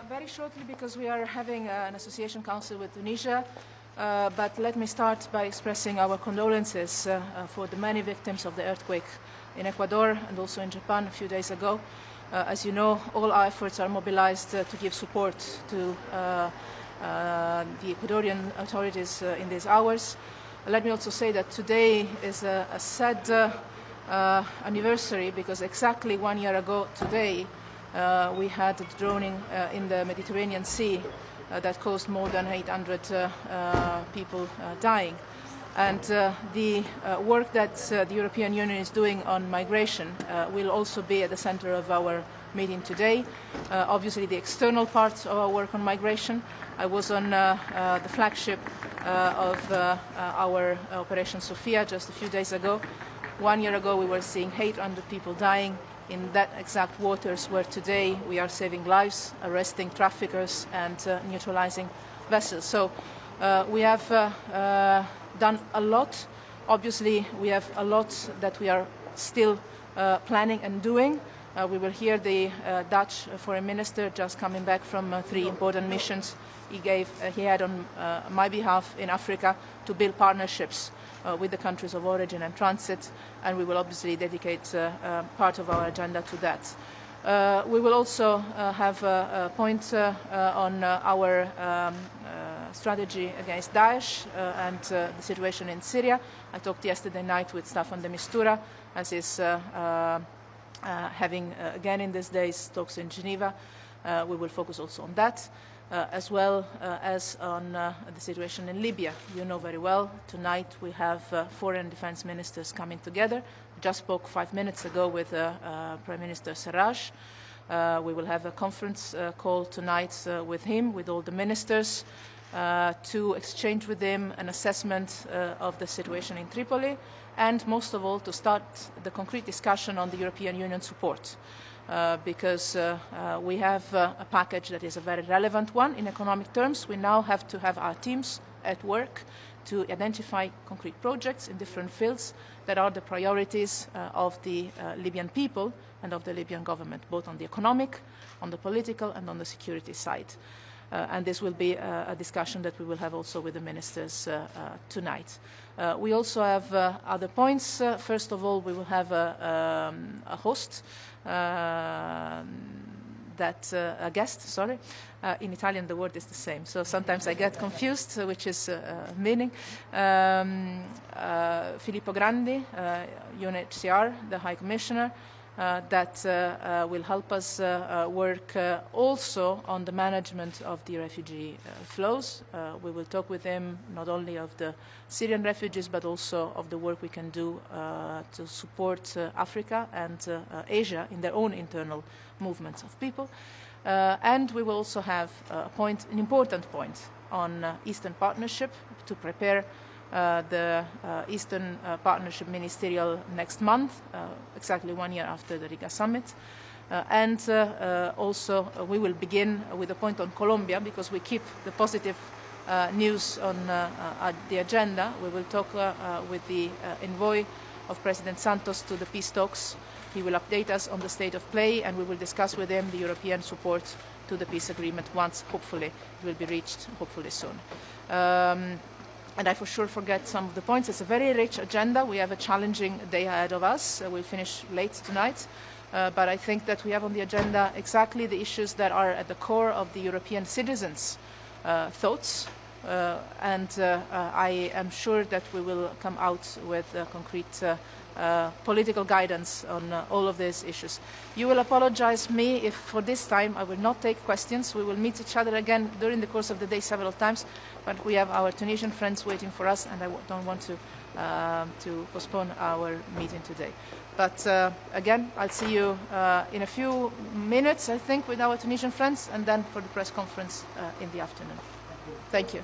Very shortly, because we are having an association council with Tunisia, but let me start by expressing our condolences for the many victims of the earthquake in Ecuador and also in Japan a few days ago. As you know, all our efforts are mobilized to give support to the Ecuadorian authorities in these hours. Let me also say that today is a sad anniversary, because exactly 1 year ago today we had a drowning in the Mediterranean Sea that caused more than 800 people dying. And the work that the European Union is doing on migration will also be at the center of our meeting today. Obviously, the external part of our work on migration. I was on the flagship of our Operation Sophia just a few days ago. 1 year ago, we were seeing 800 people dying in that exact waters where today we are saving lives, arresting traffickers and neutralizing vessels. So we have done a lot. Obviously, we have a lot that we are still planning and doing. We will hear the Dutch foreign minister just coming back from 3 important missions he had on my behalf in Africa to build partnerships with the countries of origin and transit, and we will obviously dedicate part of our agenda to that. We will also have a point on our strategy against Daesh and the situation in Syria. I talked yesterday night with Staffan de Mistura, as is having again in these days talks in Geneva. We will focus also on that, as well as on the situation in Libya. You know very well, tonight we have foreign defense ministers coming together. We just spoke 5 minutes ago with Prime Minister Sarraj. We will have a conference call tonight with him, with all the ministers, to exchange with him an assessment of the situation in Tripoli, and most of all to start the concrete discussion on the European Union support. Because we have a package that is a very relevant one in economic terms. We now have to have our teams at work to identify concrete projects in different fields that are the priorities of the Libyan people and of the Libyan government, both on the economic, on the political and on the security side. And this will be a discussion that we will have also with the ministers tonight. We also have other points. First of all, we will have a host, a guest, sorry. In Italian, the word is the same, so sometimes I get confused, which is meaning. Filippo Grandi, UNHCR, the High Commissioner, that will help us work also on the management of the refugee flows. We will talk with him not only of the Syrian refugees, but also of the work we can do to support Africa and Asia in their own internal movements of people. And we will also have an important point on Eastern Partnership to prepare the Eastern Partnership Ministerial next month, exactly 1 year after the Riga summit. And also we will begin with a point on Colombia, because we keep the positive news on the agenda. We will talk with the envoy of President Santos to the peace talks. He will update us on the state of play, and we will discuss with him the European support to the peace agreement once, hopefully, it will be reached, hopefully soon. And I for sure forget some of the points. It's a very rich agenda. We have a challenging day ahead of us. We'll finish late tonight. But I think that we have on the agenda exactly the issues that are at the core of the European citizens' thoughts. And I am sure that we will come out with concrete political guidance on all of these issues. You will apologize me if for this time I will not take questions. We will meet each other again during the course of the day several times, but we have our Tunisian friends waiting for us, and I don't want to postpone our meeting today. But again, I'll see you in a few minutes, I think, with our Tunisian friends, and then for the press conference in the afternoon. Thank you.